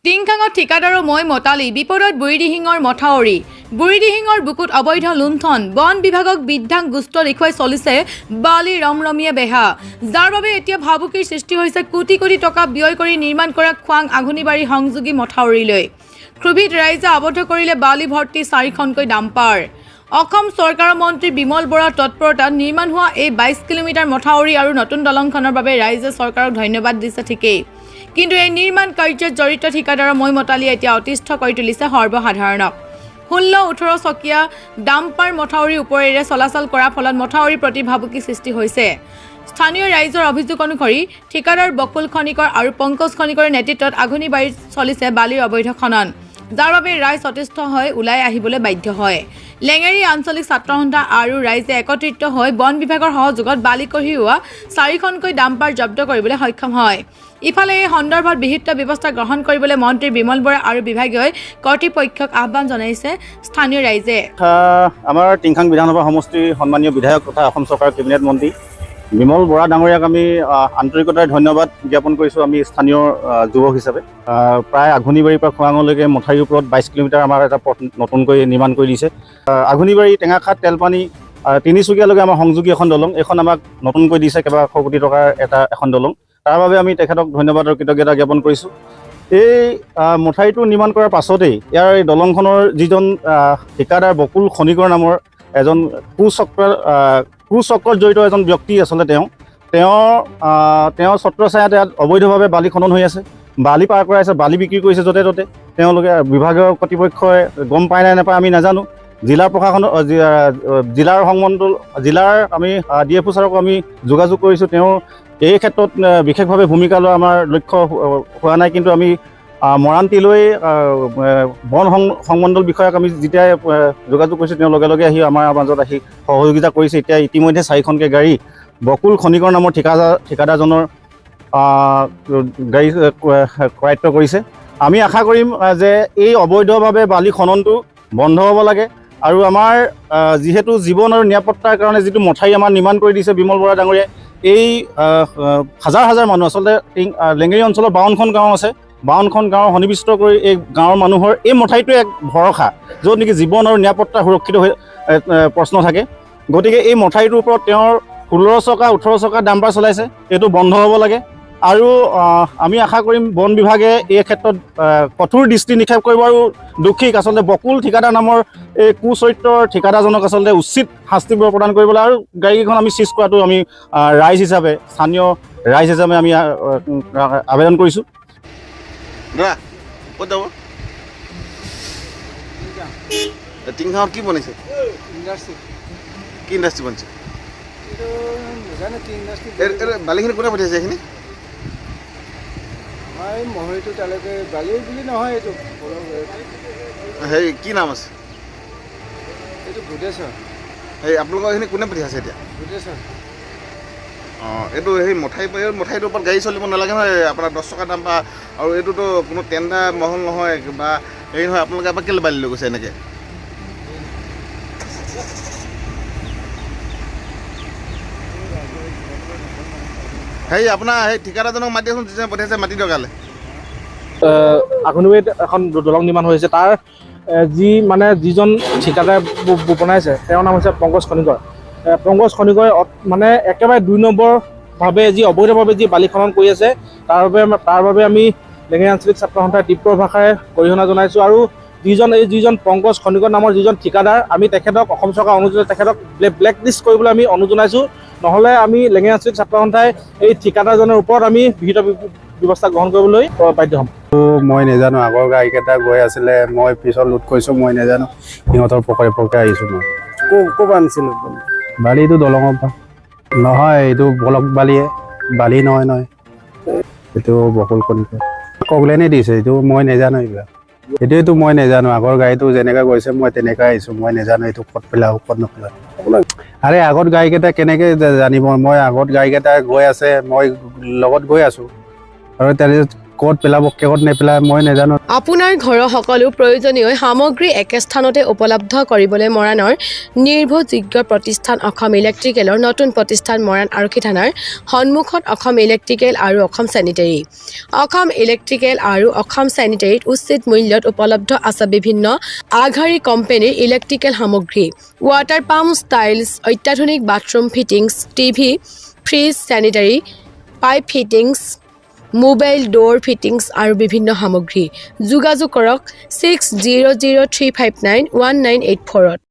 টিংখাঙত ঠিকাদাৰৰ মই মতালি বিপদত বুঢ়ীদিহিঙৰ মথাউৰি বুঢ়ীদিহিঙৰ বুকুত অবৈধ লুণ্ঠন বন বিভাগক বিধ্যাং গুষ্ট দেখুৱাই চলিছে বালি ৰমৰমীয়া বেহা যাৰ বাবে এতিয়া ভাবুকিৰ সৃষ্টি হৈছে কোটি কোটি টকা ব্যয় কৰি নিৰ্মাণ কৰা খোৱাং আঘুনিবাৰী সংযোগী মথাউৰিলৈ ক্ৰোভিড ৰাইজে আবদ্ধ কৰিলে বালি ভৰ্তি 4খনকৈ ডাম্পাৰ অসম চৰকাৰৰ মন্ত্ৰী বিমল বৰাৰ তৎপৰতাত নিৰ্মাণ হোৱা এই 22 কিলোমিটাৰ মথাউৰি আৰু নতুন দলংখনৰ বাবে ৰাইজে চৰকাৰক ধন্যবাদ দিছে ঠিকেই কিন্তু এই নিৰ্মাণ কাৰ্যত জড়িত ঠিকাদাৰৰ মই মতালিয়ে এতিয়া অতিষ্ঠ কৰি তুলিছে সৰ্বসাধাৰণক 16-18 চকীয়া ডাম্পাৰ মথাউৰিৰ ওপৰেৰে চলাচল কৰাৰ ফলত মথাউৰিৰ প্ৰতি ভাবুকি সৃষ্টি হৈছে স্থানীয় ৰাইজৰ অভিযোগ অনুসৰি ঠিকাদাৰ বকুল খনিকৰ আৰু পংকজ খনিকৰৰ নেতৃত্বত আঘুনিবাৰীত চলিছে বালিৰ অবৈধ খনন যাৰ বাবে ৰাইজ অতিষ্ঠ হৈ ওলাই আহিবলৈ বাধ্য হয় লেঙেৰী আঞ্চলিক ছাত্ৰ সন্থা আৰু ৰাইজে একত্ৰিত হৈ বন বিভাগৰ সহযোগত বালি কঢ়িওৱা 4খনকৈ ডাম্পাৰ জব্দ কৰিবলৈ সক্ষম হয় ইফালে এই সন্দৰ্ভত বিহিত ব্যৱস্থা গ্ৰহণ কৰিবলৈ মন্ত্ৰী বিমল বৰা আৰু বিভাগীয় কৰ্তৃপক্ষক আহ্বান জনাইছে স্থানীয় ৰাইজে আমাৰ টিংখাং বিধানসভা সমষ্টিৰ সন্মানীয় বিধায়ক তথা অসম চৰকাৰৰ কেবিনেট মন্ত্ৰী বিমল বৰা ডাঙৰীয়াক আমি আন্তৰিকতাৰে ধন্যবাদ জ্ঞাপন কৰিছোঁ আমি স্থানীয় যুৱক হিচাপে প্ৰায় আঘুনিবাৰীৰ পৰা খোৱাঙলৈকে মথাউৰিৰ ওপৰত 22 কিলোমিটাৰ আমাৰ এটা পথ নতুনকৈ নিৰ্মাণ কৰি দিছে আঘুনিবাৰী টেঙাখাট তেলপানী তিনিচুকীয়ালৈকে আমাৰ সংযোগী এখন দলং এইখন আমাক নতুনকৈ দিছে কেইবাশ কোটি টকাৰ এখন দলং তাৰ বাবে আমি তেখেতক ধন্যবাদ আৰু কৃতজ্ঞতা জ্ঞাপন কৰিছোঁ এই মথাউৰিটো নিৰ্মাণ কৰাৰ পাছতেই ইয়াৰ এই দলংখনৰ যিজন ঠিকাদাৰ বকুল খনিকৰ নামৰ এজন কুচক্ৰত জড়িত এজন ব্যক্তি আচলতে তেওঁ ছত্ৰছায়াত ইয়াত অবৈধভাৱে বালি খনন হৈ আছে বালি পাৰ কৰাই আছে বালি বিক্ৰী কৰিছে য'তে ত'তে তেওঁলোকে বিভাগীয় কৰ্তৃপক্ষই গম পায় নাই নাপায় আমি নাজানো জিলাৰ প্ৰশাসনৰ জিলাৰ আমি DFO ছাৰক আমি যোগাযোগ কৰিছোঁ তেওঁ এই ক্ষেত্ৰত বিশেষভাৱে ভূমিকা লোৱা আমাৰ লক্ষ্য হোৱা নাই কিন্তু আমি মৰাণটিলৈ বন সংমণ্ডল বিষয়াক আমি যেতিয়াই যোগাযোগ কৰিছোঁ তেওঁ লগে লগে আহি আমাৰ মাজত আহি সহযোগিতা কৰিছে এতিয়া ইতিমধ্যে 4খনকৈ গাড়ী বকুল খনিকৰ নামৰ ঠিকাদাৰজনৰ গাড়ী কৰায়ত্ব কৰিছে আমি আশা কৰিম যে এই অবৈধভাৱে বালি খননটো বন্ধ হ'ব লাগে আৰু আমাৰ যিহেতু জীৱন আৰু নিৰাপত্তাৰ কাৰণে যিটো মথাউৰি আমাৰ নিৰ্মাণ কৰি দিছে বিমল বৰা ডাঙৰীয়াই এই হাজাৰ হাজাৰ মানুহ আচলতে লেঙেৰী অঞ্চলৰ 52খন গাঁও আছে 52খন গাঁও সন্নিৱিষ্ট কৰি এই গাঁৱৰ মানুহৰ এই মথাউৰিটোৱে এক ভৰসা য'ত নেকি জীৱন আৰু নিৰাপত্তা সুৰক্ষিত হৈ প্ৰশ্ন থাকে গতিকে এই মথাউৰিটোৰ ওপৰত তেওঁৰ 16 চকা 18 চকা ডাম্পাৰ চলাইছে এইটো বন্ধ হ'ব লাগে আৰু আমি আশা কৰিম বন বিভাগে এই ক্ষেত্ৰত কঠোৰ দৃষ্টি নিক্ষেপ কৰিব আৰু দুখীক আচলতে বকুল ঠিকাদাৰ নামৰ এই কুচৰিত্ৰৰ ঠিকাদাৰজনক আচলতে উচিত শাস্তি প্ৰদান কৰিবলৈ আৰু গাড়ীকেইখন আমি চিজ কৰাটো আমি ৰাইজ হিচাপে স্থানীয় ৰাইজ হিচাপে আমি আবেদন কৰিছোঁ দাদা ক'ত যাব টিংখাঙত কি বনাইছে কি ইণ্ডাষ্ট্ৰী বনিছে বালিখিনি কোনে পঠিয়াইছে এইখিনি মহৰিটো তালৈকে বালি বুলি নহয় এইটো হেৰি কি নাম আছে এইটো ভূতেশ্বৰ সেই আপোনালোকৰ এইখিনি কোনে পঠিয়াইছে এতিয়া ভূতেশ্বৰ অঁ এইটো সেই মথাউৰিটোৰ ওপৰত গাড়ী চলিব নালাগে নহয় আপোনাৰ 10 চকা দাম বা আৰু এইটোতো কোনো টেণ্ডাৰ মহল নহয় বা হেৰি নহয় আপোনালোকে এবাৰ কেলৈ বালি লৈ গৈছে এনেকৈ হেৰি আপোনাৰ সেই ঠিকাদাৰজনক মাতি আছোন যিজনে পঠিয়াইছে মাটি দৰকাৰলে আঘুনিবাৰীত এখন দলং নিৰ্মাণ হৈছে তাৰ যিজন ঠিকাদাৰ বনাইছে তেওঁৰ নাম হৈছে পংকজ খনিকৰ মানে একেবাৰে 2 নম্বৰভাৱে যি অবৈধভাৱে যি বালি খনন কৰি আছে তাৰ বাবে আমি লেঙেৰী আঞ্চলিক ছাত্ৰ সন্থাৰ তীব্ৰ ভাষাৰে গৰিহণা জনাইছোঁ আৰু যিজন পংকজ খনিকৰ নামৰ যিজন ঠিকাদাৰ আমি তেখেতক অসম চৰকাৰ অনুযায়ী তেখেতক ব্লেক লিষ্ট কৰিবলৈ আমি অনুৰোধ জনাইছোঁ নহ'লে আমি লেঙেৰী আঞ্চলিক ছাত্ৰ সন্থাই এই ঠিকাদাৰজনৰ ওপৰত আমি বিহিত ব্যৱস্থা গ্ৰহণ কৰিবলৈ বাধ্য হ'ম মই নাজানো আগৰ গাড়ীকেইটা গৈ আছিলে মই পিছত লোড কৰিছোঁ মই নাজানো সিহঁতৰ পকৰে আহিছোঁ মই ক'ৰ আনিছিলোঁ বালি এইটো দলঙৰ পৰা নহয় এইটো বলক বালি নহয় এইটো বকুল খনিকৰ কগলেনে দিছে এইটো মই নাজানো এইবিলাক এইটোৱেতো মই নাজানো আগৰ গাড়ীটো যেনেকৈ গৈছে মই তেনেকৈ আহিছোঁ মই নাজানো এইটো ক'ত পেলাওঁ ক'ত নপেলাওঁ আৰে আগত গাড়ীকেইটা কেনেকৈ জানিব মই আগত গাড়ীকেইটা গৈ আছে মই লগত গৈ আছোঁ আৰু ক'ত পেলাব ক'ত নেপেলাই মই নাজানো। আপোনাৰ ঘৰৰ সকলো প্ৰয়োজনীয় সামগ্ৰী একে স্থানতে উপলব্ধ কৰিবলৈ মৰাণৰ নিৰ্ভৰযোগ্য প্ৰতিষ্ঠান অসম ইলেক্ট্ৰিকেলৰ নতুন প্ৰতিষ্ঠান মৰাণ আৰক্ষী থানাৰ সন্মুখত অসম ইলেক্ট্ৰিকেল আৰু অসম চেনিটেৰী। অসম ইলেক্ট্ৰিকেল আৰু অসম চেনিটেৰীত উচিত মূল্যত উপলব্ধ আছে বিভিন্ন আগশাৰী কোম্পানীৰ ইলেক্ট্ৰিকেল সামগ্ৰী, ৱাটাৰ পাম্প, টাইলছ, অত্যাধুনিক bathroom fittings, TV, fridge, sanitary pipe fittings, mobile ডোৰ fittings আৰু বিভিন্ন সামগ্ৰী। যোগাযোগ কৰক 6003591984-ত।